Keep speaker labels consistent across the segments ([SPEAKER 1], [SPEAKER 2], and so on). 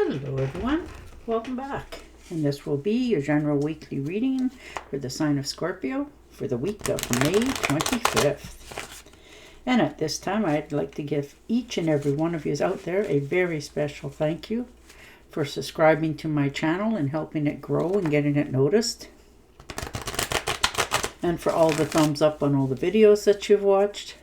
[SPEAKER 1] Hello everyone, welcome back. And this will be your general weekly reading for the sign of Scorpio for the week of May 25th. And at this time, I'd like to give each and every one of you out there a very special thank you for subscribing to my channel and helping it grow and getting it noticed. And for all the thumbs up on all the videos that you've watched,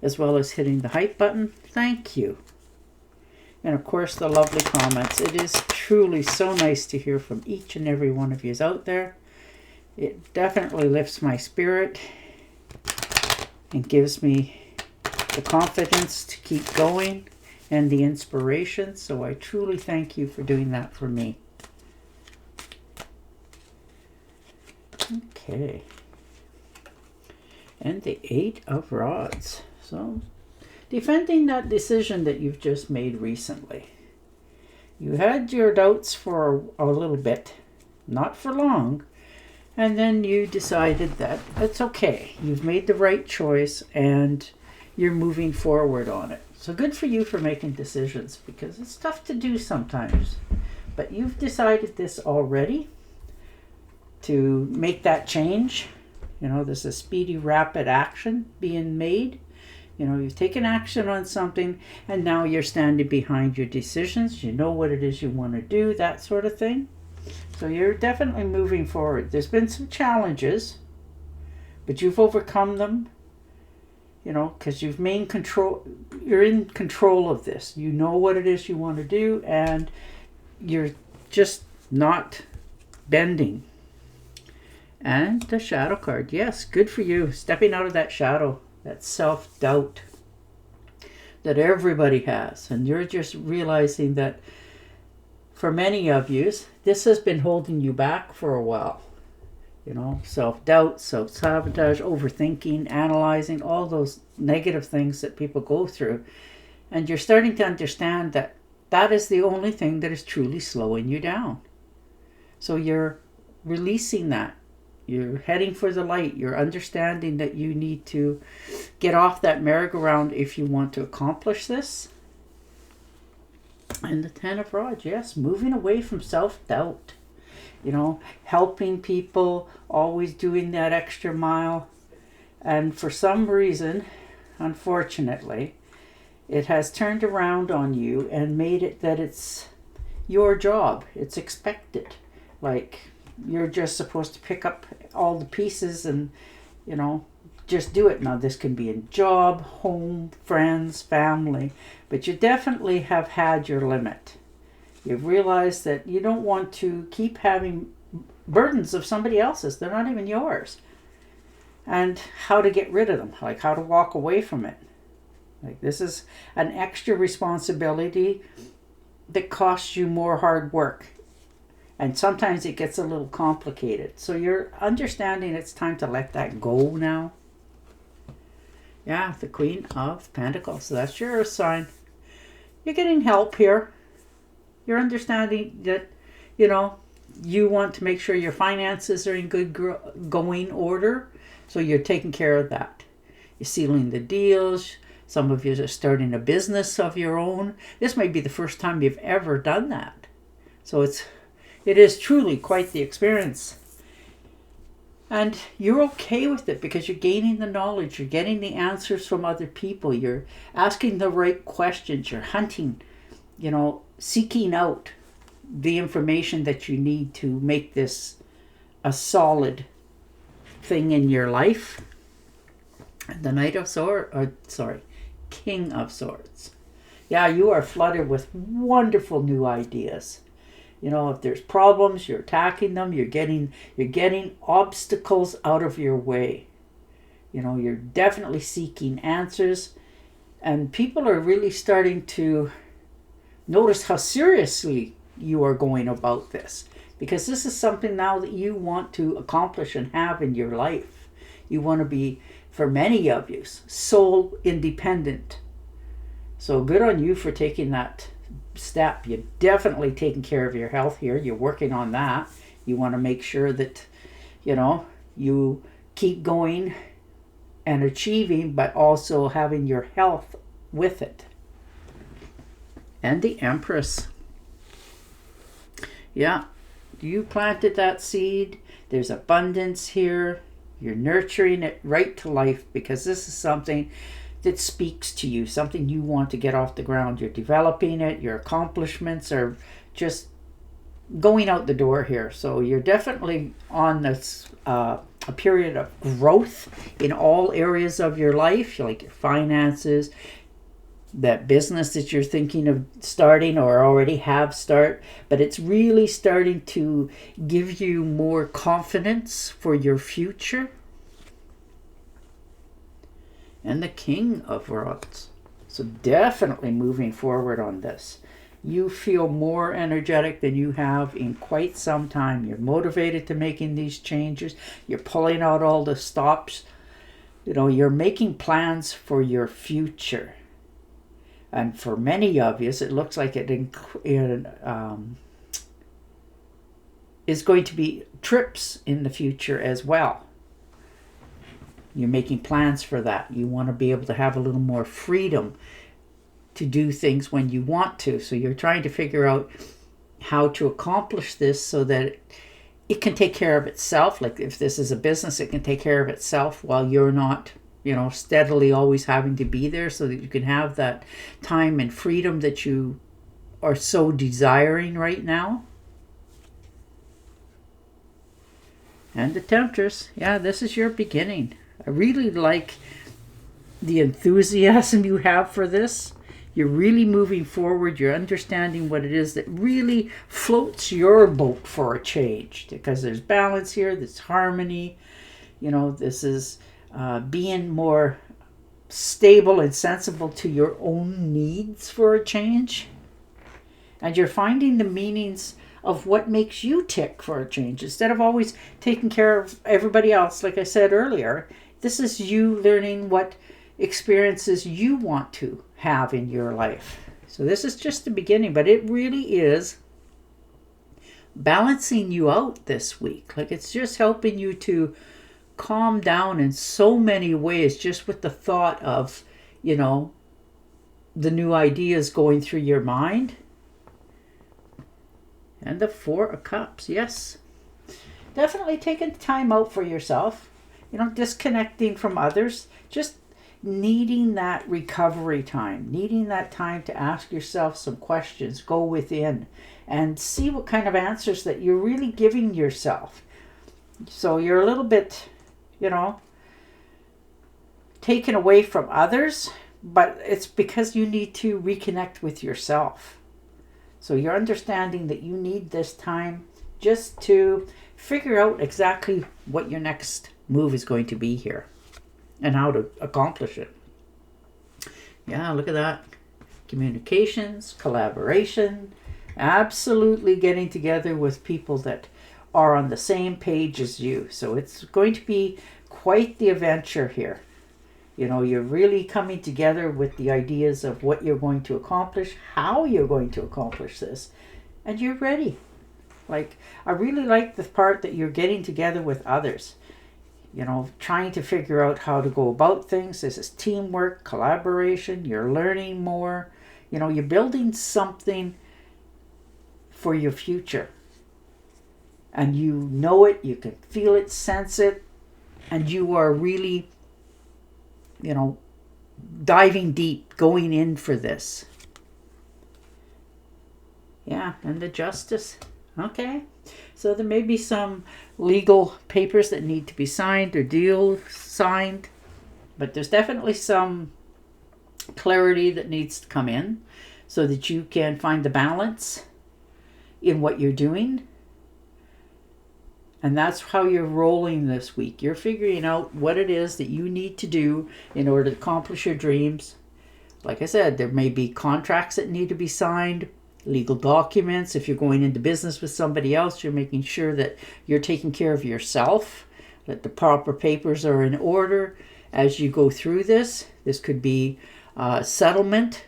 [SPEAKER 1] as well as hitting the hype button. Thank you. And of course, the lovely comments. It is truly so nice to hear from each and every one of you out there. It definitely lifts my spirit and gives me the confidence to keep going and the inspiration. So I truly thank you for doing that for me. Okay. And the 8 of Rods. So, defending that decision that you've just made recently. You had your doubts for a little bit, not for long, and then you decided that it's okay. You've made the right choice and you're moving forward on it. So good for you for making decisions, because it's tough to do sometimes. But you've decided this already to make that change. You know, there's a speedy, rapid action being made. You know, you've taken action on something and now you're standing behind your decisions. You know what it is you want to do, that sort of thing. So you're definitely moving forward. There's been some challenges, but you've overcome them, you know, because you've made control. You're in control of this. You know what it is you want to do and you're just not bending. And the shadow card. Yes, good for you. Stepping out of that shadow. That self-doubt that everybody has. And you're just realizing that for many of you, this has been holding you back for a while. You know, self-doubt, self-sabotage, overthinking, analyzing, all those negative things that people go through. And you're starting to understand that that is the only thing that is truly slowing you down. So you're releasing that. You're heading for the light. You're understanding that you need to get off that merry-go-round if you want to accomplish this. And the 10 of Rods, yes, moving away from self-doubt. You know, helping people, always doing that extra mile. And for some reason, unfortunately, it has turned around on you and made it that it's your job. It's expected. Like, you're just supposed to pick up all the pieces and, you know, just do it. Now, this can be in job, home, friends, family, but you definitely have had your limit. You've realized that you don't want to keep having burdens of somebody else's. They're not even yours. And how to get rid of them, like how to walk away from it. Like, this is an extra responsibility that costs you more hard work. And sometimes it gets a little complicated. So you're understanding it's time to let that go now. Yeah, the Queen of Pentacles. So that's your Earth sign. You're getting help here. You're understanding that, you know, you want to make sure your finances are in good going order. So you're taking care of that. You're sealing the deals. Some of you are starting a business of your own. This may be the first time you've ever done that. So it is truly quite the experience. And you're okay with it because you're gaining the knowledge. You're getting the answers from other people. You're asking the right questions. You're hunting, you know, seeking out the information that you need to make this a solid thing in your life. The Knight of Swords, King of Swords. Yeah, you are flooded with wonderful new ideas. You know, if there's problems, you're attacking them. You're getting obstacles out of your way. You know, you're definitely seeking answers. And people are really starting to notice how seriously you are going about this. Because this is something now that you want to accomplish and have in your life. You want to be, for many of you, soul independent. So good on you for taking that step. You're definitely taking care of your health here. You're working on that. You want to make sure that, you know, you keep going and achieving, but also having your health with it. And the Empress. Yeah, you planted that seed. There's abundance here. You're nurturing it right to life because this is something that speaks to you, something you want to get off the ground. You're developing it. Your accomplishments are just going out the door here. So you're definitely on this a period of growth in all areas of your life, like your finances, that business that you're thinking of starting or already have start, but it's really starting to give you more confidence for your future. And the King of Rods. So definitely moving forward on this. You feel more energetic than you have in quite some time. You're motivated to making these changes. You're pulling out all the stops. You're making plans for your future. And for many of you, it looks like it is going to be trips in the future as well. You're making plans for that. You want to be able to have a little more freedom to do things when you want to. So you're trying to figure out how to accomplish this so that it can take care of itself. Like if this is a business, it can take care of itself while you're not, steadily always having to be there, so that you can have that time and freedom that you are so desiring right now. And the Temptress. Yeah, this is your beginning. I really like the enthusiasm you have for this. You're really moving forward. You're understanding what it is that really floats your boat for a change. Because there's balance here, there's harmony. This is being more stable and sensible to your own needs for a change. And you're finding the meanings of what makes you tick for a change. Instead of always taking care of everybody else, like I said earlier, this is you learning what experiences you want to have in your life. So this is just the beginning, but it really is balancing you out this week. Like it's just helping you to calm down in so many ways, just with the thought of, the new ideas going through your mind. And the Four of Cups, yes. Definitely taking time out for yourself, disconnecting from others, just needing that recovery time, needing that time to ask yourself some questions, go within and see what kind of answers that you're really giving yourself. So you're a little bit, taken away from others, but it's because you need to reconnect with yourself. So you're understanding that you need this time just to figure out exactly what your next move is going to be here and how to accomplish it. Yeah, look at that. Communications, collaboration, absolutely getting together with people that are on the same page as you. So it's going to be quite the adventure here. You're really coming together with the ideas of what you're going to accomplish, how you're going to accomplish this, and you're ready. Like, I really like the part that you're getting together with others. Trying to figure out how to go about things. This is teamwork, collaboration. You're learning more. You're building something for your future. And you know it, you can feel it, sense it, and you are really, diving deep, going in for this. Yeah, and the Justice. Okay. So there may be some legal papers that need to be signed or deals signed, but there's definitely some clarity that needs to come in so that you can find the balance in what you're doing. And that's how you're rolling this week. You're figuring out what it is that you need to do in order to accomplish your dreams. Like I said, there may be contracts that need to be signed, legal documents. If you're going into business with somebody else, you're making sure that you're taking care of yourself, that the proper papers are in order as you go through this. This could be settlement.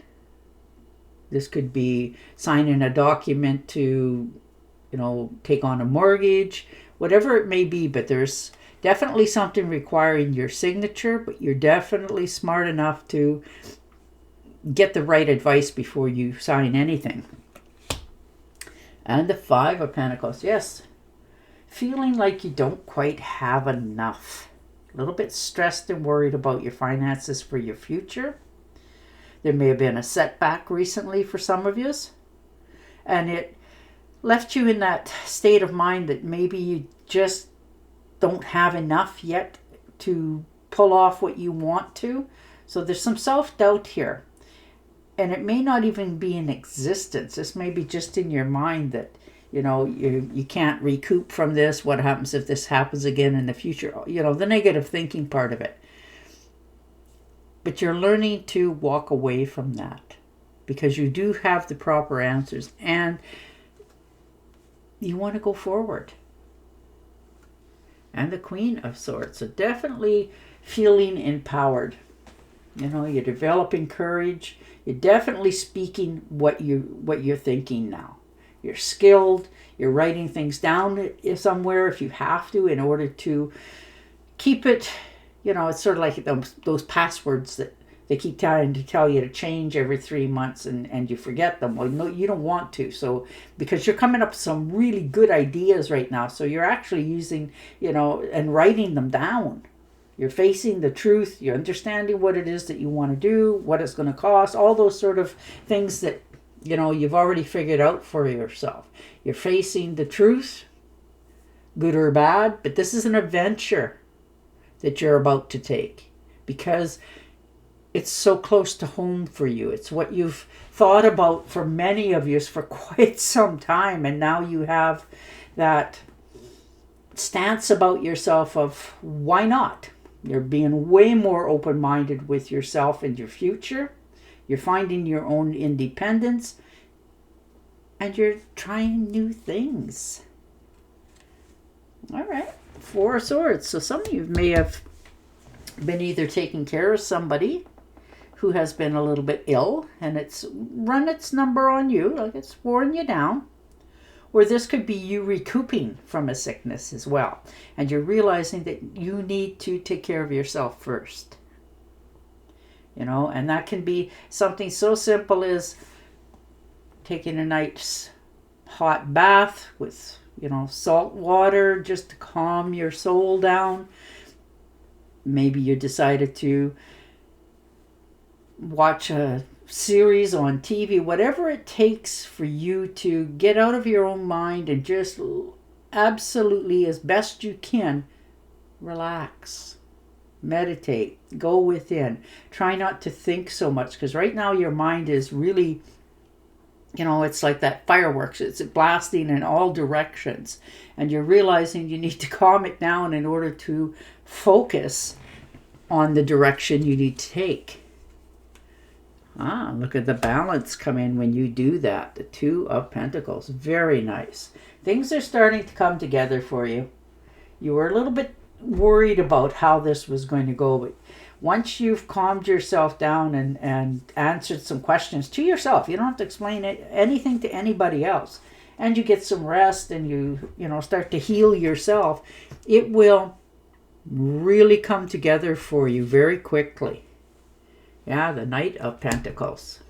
[SPEAKER 1] This could be signing a document to, take on a mortgage, whatever it may be. But there's definitely something requiring your signature, but you're definitely smart enough to get the right advice before you sign anything. And the Five of Pentacles, yes. Feeling like you don't quite have enough. A little bit stressed and worried about your finances for your future. There may have been a setback recently for some of you. And it left you in that state of mind that maybe you just don't have enough yet to pull off what you want to. So there's some self-doubt here. And it may not even be in existence. This may be just in your mind that, you can't recoup from this. What happens if this happens again in the future? The negative thinking part of it. But you're learning to walk away from that because you do have the proper answers and you want to go forward. And the Queen of Swords. So definitely feeling empowered. You're developing courage. You're definitely speaking what you're thinking now. You're skilled. You're writing things down somewhere if you have to in order to keep it. It's sort of like those passwords that they keep trying to tell you to change every 3 months and you forget them. Well, no, you don't want to. So because you're coming up with some really good ideas right now. So you're actually using, and writing them down. You're facing the truth. You're understanding what it is that you want to do, what it's going to cost, all those sort of things that, you've already figured out for yourself. You're facing the truth, good or bad, but this is an adventure that you're about to take because it's so close to home for you. It's what you've thought about for many of you for quite some time, and now you have that stance about yourself of why not? You're being way more open-minded with yourself and your future. You're finding your own independence. And you're trying new things. All right. Four of Swords. So some of you may have been either taking care of somebody who has been a little bit ill. And it's run its number on you. Like it's worn you down. Or this could be you recouping from a sickness as well. And you're realizing that you need to take care of yourself first. And that can be something so simple as taking a nice hot bath with, salt water just to calm your soul down. Maybe you decided to watch a series on TV, whatever it takes for you to get out of your own mind and just absolutely as best you can relax. Meditate, go within, try not to think so much because right now your mind is really, it's like that fireworks, it's blasting in all directions and you're realizing you need to calm it down in order to focus on the direction you need to take. Look at the balance come in when you do that. The Two of Pentacles, very nice. Things are starting to come together for you. You were a little bit worried about how this was going to go, but once you've calmed yourself down and answered some questions to yourself, you don't have to explain anything to anybody else, and you get some rest and you start to heal yourself, it will really come together for you very quickly. Yeah, the Knight of Pentacles.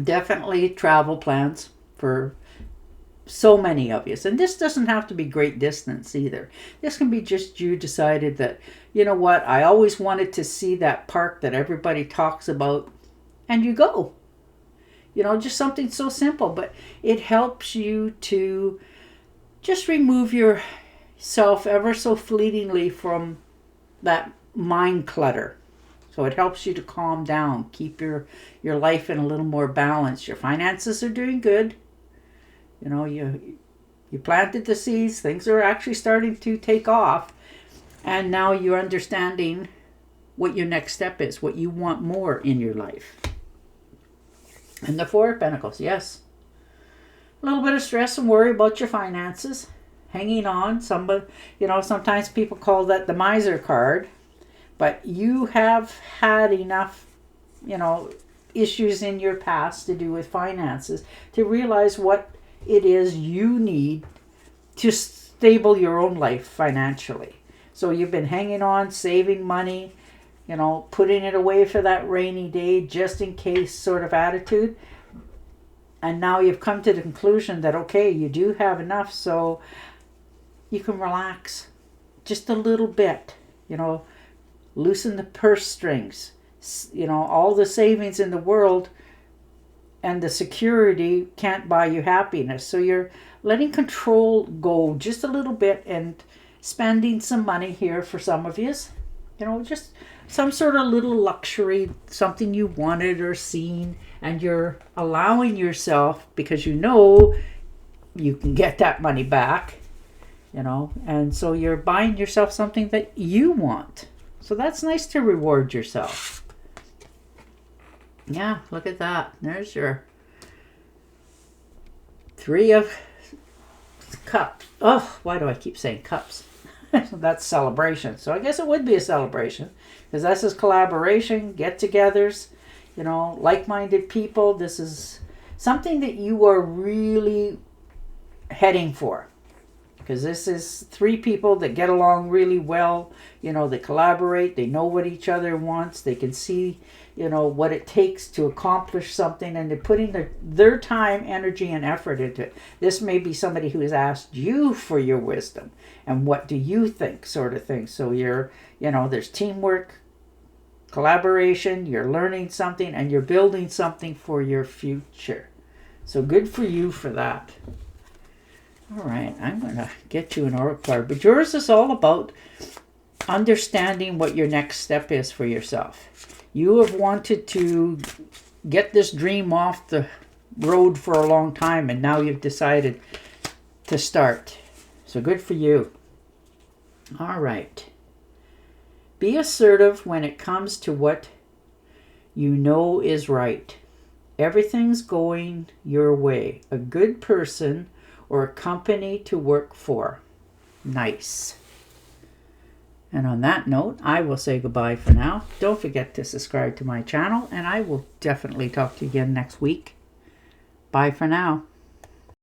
[SPEAKER 1] Definitely travel plans for so many of you. And this doesn't have to be great distance either. This can be just you decided that, I always wanted to see that park that everybody talks about, and you go. Just something so simple, but it helps you to just remove yourself ever so fleetingly from that mind clutter. So it helps you to calm down, keep your life in a little more balance. Your finances are doing good. You planted the seeds. Things are actually starting to take off. And now you're understanding what your next step is, what you want more in your life. And the Four of Pentacles, yes. A little bit of stress and worry about your finances. Hanging on. Sometimes people call that the miser card. But you have had enough, issues in your past to do with finances to realize what it is you need to stable your own life financially. So you've been hanging on, saving money, putting it away for that rainy day just in case sort of attitude. And now you've come to the conclusion that, okay, you do have enough, so you can relax just a little bit, you know, loosen the purse strings, you know, all the savings in the world and the security can't buy you happiness. So you're letting control go just a little bit and spending some money here for some of you, you know, just some sort of little luxury, something you wanted or seen, and you're allowing yourself, because you know you can get that money back, you know, and so you're buying yourself something that you want. So that's nice to reward yourself. Yeah, look at that. There's your 3 of cups. Oh, why do I keep saying cups? That's celebration. So I guess it would be a celebration, because this is collaboration, get-togethers, you know, like-minded people. This is something that you are really heading for, because this is 3 people that get along really well. You know, they collaborate, they know what each other wants, they can see, you know, what it takes to accomplish something, and they're putting their time, energy, and effort into it. This may be somebody who has asked you for your wisdom and what do you think, sort of thing. So you're, you know, there's teamwork, collaboration, you're learning something, and you're building something for your future. So good for you for that. All right, I'm going to get you an oracle card, but yours is all about understanding what your next step is for yourself. You have wanted to get this dream off the road for a long time, and now you've decided to start. So good for you. All right. Be assertive when it comes to what you know is right. Everything's going your way. A good person or a company to work for. Nice. And on that note, I will say goodbye for now. Don't forget to subscribe to my channel, and I will definitely talk to you again next week. Bye for now.